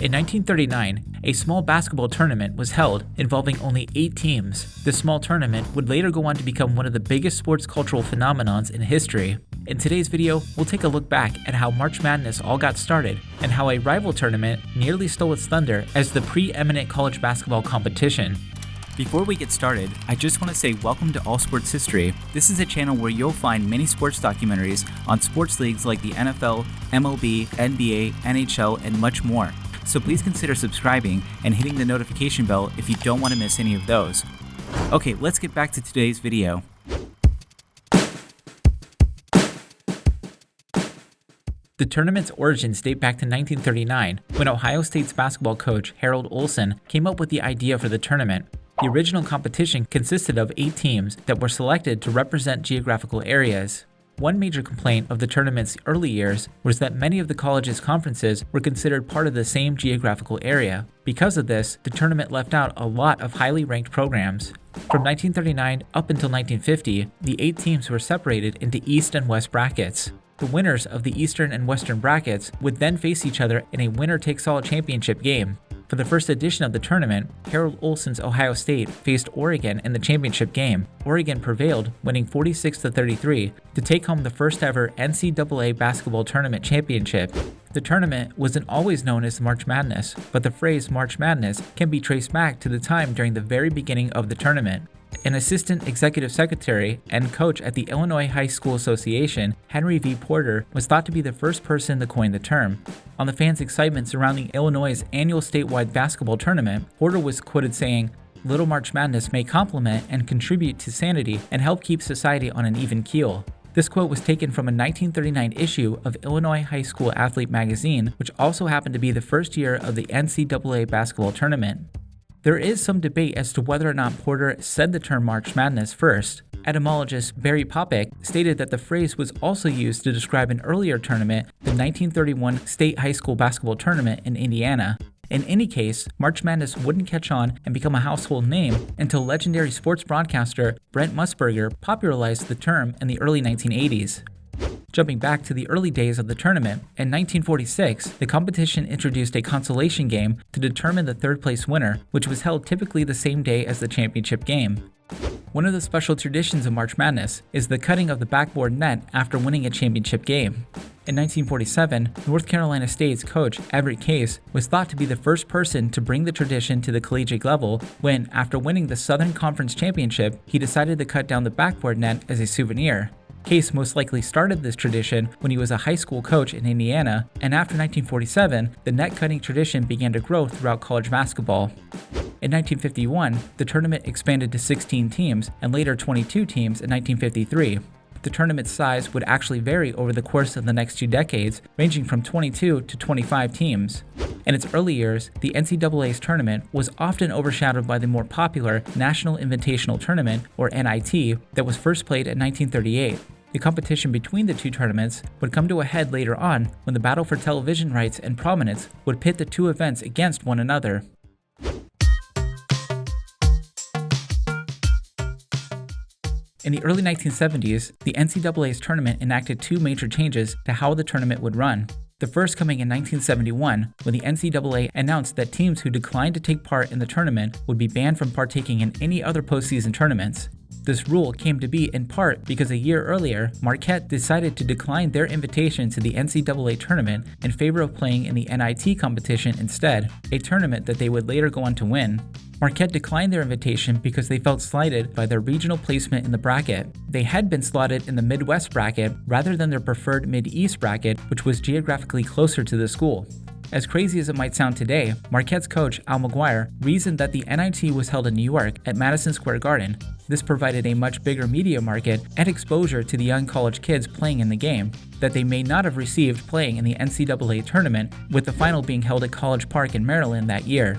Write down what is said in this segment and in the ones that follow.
In 1939, a small basketball tournament was held involving only 8 teams. This small tournament would later go on to become one of the biggest sports cultural phenomenons in history. In today's video, we'll take a look back at how March Madness all got started and how a rival tournament nearly stole its thunder as the preeminent college basketball competition. Before we get started, I just want to say welcome to All Sports History. This is a channel where you'll find many sports documentaries on sports leagues like the NFL, MLB, NBA, NHL, and much more. So please consider subscribing and hitting the notification bell if you don't want to miss any of those. Okay, let's get back to today's video. The tournament's origins date back to 1939, when Ohio State's basketball coach Harold Olson came up with the idea for the tournament. The original competition consisted of 8 teams that were selected to represent geographical areas. One major complaint of the tournament's early years was that many of the college's conferences were considered part of the same geographical area. Because of this, the tournament left out a lot of highly ranked programs. From 1939 up until 1950, the 8 teams were separated into East and West brackets. The winners of the Eastern and Western brackets would then face each other in a winner-takes-all championship game. For the first edition of the tournament, Harold Olson's Ohio State faced Oregon in the championship game. Oregon prevailed, winning 46-33 to take home the first ever NCAA basketball tournament championship. The tournament wasn't always known as March Madness, but the phrase March Madness can be traced back to the time during the very beginning of the tournament. An assistant executive secretary and coach at the Illinois High School Association, Henry V. Porter, was thought to be the first person to coin the term. On the fans' excitement surrounding Illinois' annual statewide basketball tournament, Porter was quoted saying, "Little March Madness may complement and contribute to sanity and help keep society on an even keel." This quote was taken from a 1939 issue of Illinois High School Athlete magazine, which also happened to be the first year of the NCAA basketball tournament. There is some debate as to whether or not Porter said the term March Madness first. Etymologist Barry Popek stated that the phrase was also used to describe an earlier tournament, the 1931 State High School Basketball Tournament in Indiana. In any case, March Madness wouldn't catch on and become a household name until legendary sports broadcaster Brent Musburger popularized the term in the early 1980s. Jumping back to the early days of the tournament, in 1946, the competition introduced a consolation game to determine the third-place winner, which was held typically the same day as the championship game. One of the special traditions of March Madness is the cutting of the backboard net after winning a championship game. In 1947, North Carolina State's coach Everett Case was thought to be the first person to bring the tradition to the collegiate level when, after winning the Southern Conference Championship, he decided to cut down the backboard net as a souvenir. Case most likely started this tradition when he was a high school coach in Indiana, and after 1947, the net cutting tradition began to grow throughout college basketball. In 1951, the tournament expanded to 16 teams and later 22 teams in 1953. The tournament's size would actually vary over the course of the next 2 decades, ranging from 22 to 25 teams. In its early years, the NCAA's tournament was often overshadowed by the more popular National Invitational Tournament, or NIT, that was first played in 1938. The competition between the two tournaments would come to a head later on when the battle for television rights and prominence would pit the two events against one another. In the early 1970s, the NCAA's tournament enacted 2 major changes to how the tournament would run. The first coming in 1971, when the NCAA announced that teams who declined to take part in the tournament would be banned from partaking in any other postseason tournaments. This rule came to be in part because a year earlier, Marquette decided to decline their invitation to the NCAA tournament in favor of playing in the NIT competition instead, a tournament that they would later go on to win. Marquette declined their invitation because they felt slighted by their regional placement in the bracket. They had been slotted in the Midwest bracket rather than their preferred Mid-East bracket, which was geographically closer to the school. As crazy as it might sound today, Marquette's coach, Al McGuire, reasoned that the NIT was held in New York at Madison Square Garden. This provided a much bigger media market and exposure to the young college kids playing in the game that they may not have received playing in the NCAA tournament, with the final being held at College Park in Maryland that year.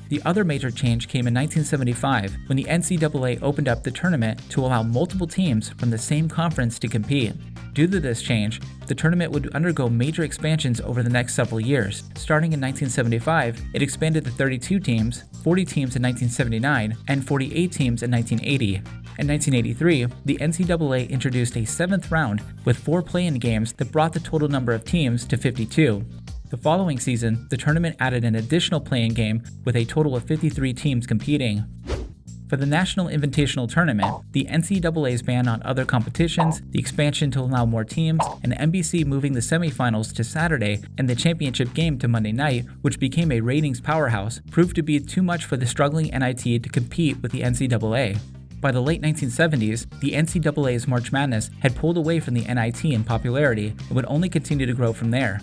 The other major change came in 1975 when the NCAA opened up the tournament to allow multiple teams from the same conference to compete. Due to this change, the tournament would undergo major expansions over the next several years. Starting in 1975, it expanded to 32 teams, 40 teams in 1979, and 48 teams in 1980. In 1983, the NCAA introduced a 7th round with 4 play-in games that brought the total number of teams to 52. The following season, the tournament added an additional play-in game with a total of 53 teams competing. For the National Invitational Tournament, the NCAA's ban on other competitions, the expansion to allow more teams, and NBC moving the semifinals to Saturday and the championship game to Monday night, which became a ratings powerhouse, proved to be too much for the struggling NIT to compete with the NCAA. By the late 1970s, the NCAA's March Madness had pulled away from the NIT in popularity and would only continue to grow from there.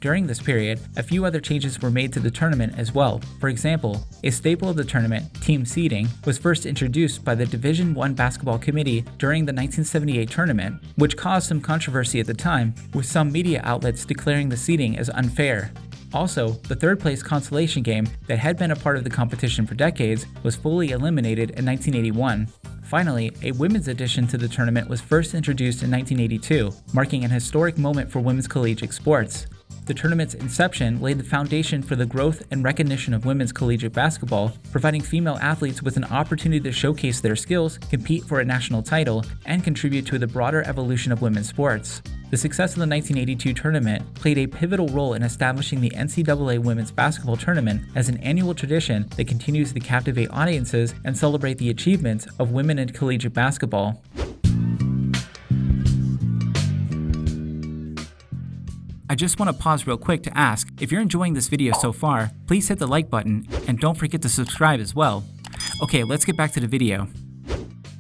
During this period, a few other changes were made to the tournament as well. For example, a staple of the tournament, team seeding, was first introduced by the Division I Basketball Committee during the 1978 tournament, which caused some controversy at the time, with some media outlets declaring the seeding as unfair. Also, the third-place consolation game that had been a part of the competition for decades was fully eliminated in 1981. Finally, a women's addition to the tournament was first introduced in 1982, marking an historic moment for women's collegiate sports. The tournament's inception laid the foundation for the growth and recognition of women's collegiate basketball, providing female athletes with an opportunity to showcase their skills, compete for a national title, and contribute to the broader evolution of women's sports. The success of the 1982 tournament played a pivotal role in establishing the NCAA Women's Basketball Tournament as an annual tradition that continues to captivate audiences and celebrate the achievements of women in collegiate basketball. I just want to pause real quick to ask, if you're enjoying this video so far, please hit the like button and don't forget to subscribe as well. Okay, let's get back to the video.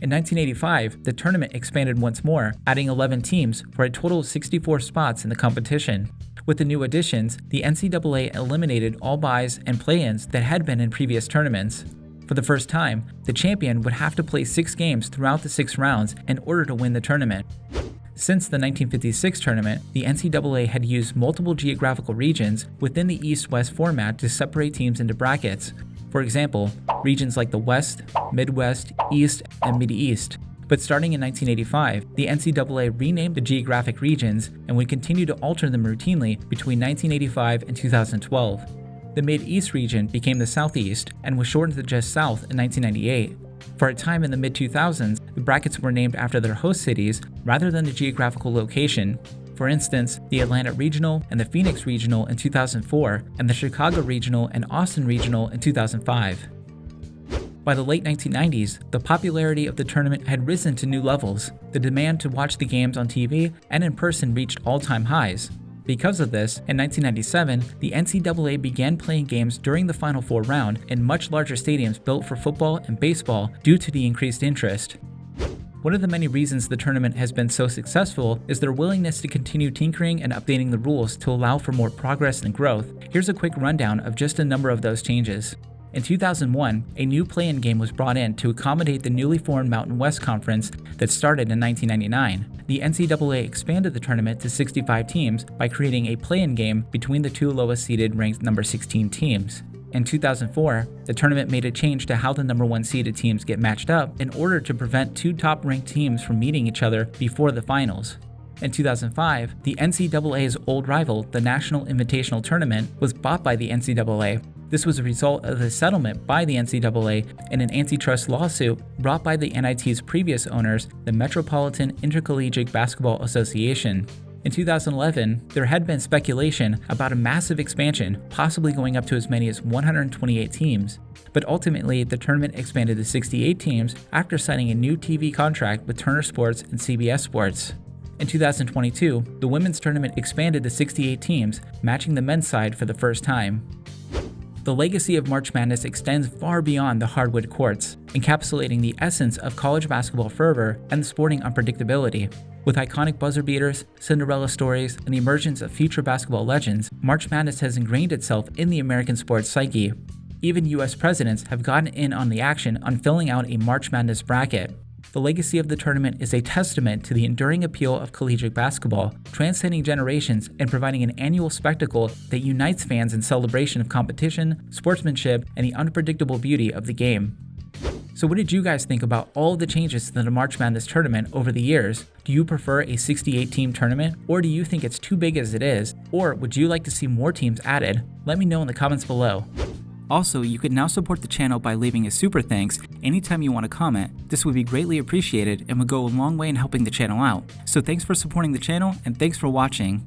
In 1985, the tournament expanded once more, adding 11 teams for a total of 64 spots in the competition. With the new additions, the NCAA eliminated all byes and play-ins that had been in previous tournaments. For the first time, the champion would have to play 6 games throughout the 6 rounds in order to win the tournament. Since the 1956 tournament, the NCAA had used multiple geographical regions within the East-West format to separate teams into brackets. For example, regions like the West, Midwest, East, and Mid-East. But starting in 1985, the NCAA renamed the geographic regions and would continue to alter them routinely between 1985 and 2012. The Mid-East region became the Southeast and was shortened to just South in 1998. For a time in the mid-2000s, the brackets were named after their host cities rather than the geographical location. For instance, the Atlanta Regional and the Phoenix Regional in 2004, and the Chicago Regional and Austin Regional in 2005. By the late 1990s, the popularity of the tournament had risen to new levels. The demand to watch the games on TV and in person reached all-time highs. Because of this, in 1997, the NCAA began playing games during the Final Four round in much larger stadiums built for football and baseball due to the increased interest. One of the many reasons the tournament has been so successful is their willingness to continue tinkering and updating the rules to allow for more progress and growth. Here's a quick rundown of just a number of those changes. In 2001, a new play-in game was brought in to accommodate the newly formed Mountain West Conference that started in 1999. The NCAA expanded the tournament to 65 teams by creating a play-in game between the 2 lowest-seeded ranked number 16 teams. In 2004, the tournament made a change to how the number 1 seeded teams get matched up in order to prevent 2 top-ranked teams from meeting each other before the finals. In 2005, the NCAA's old rival, the National Invitational Tournament, was bought by the NCAA. This was a result of the settlement by the NCAA in an antitrust lawsuit brought by the NIT's previous owners, the Metropolitan Intercollegiate Basketball Association. In 2011, there had been speculation about a massive expansion, possibly going up to as many as 128 teams. But ultimately, the tournament expanded to 68 teams after signing a new TV contract with Turner Sports and CBS Sports. In 2022, the women's tournament expanded to 68 teams, matching the men's side for the first time. The legacy of March Madness extends far beyond the hardwood courts, encapsulating the essence of college basketball fervor and sporting unpredictability. With iconic buzzer beaters, Cinderella stories, and the emergence of future basketball legends, March Madness has ingrained itself in the American sports psyche. Even US presidents have gotten in on the action on filling out a March Madness bracket. The legacy of the tournament is a testament to the enduring appeal of collegiate basketball, transcending generations and providing an annual spectacle that unites fans in celebration of competition, sportsmanship, and the unpredictable beauty of the game. So what did you guys think about all of the changes to the March Madness tournament over the years? Do you prefer a 68-team tournament, or do you think it's too big as it is? Or would you like to see more teams added? Let me know in the comments below. Also, you can now support the channel by leaving a super thanks anytime you want to comment. This would be greatly appreciated and would go a long way in helping the channel out. So thanks for supporting the channel, and thanks for watching.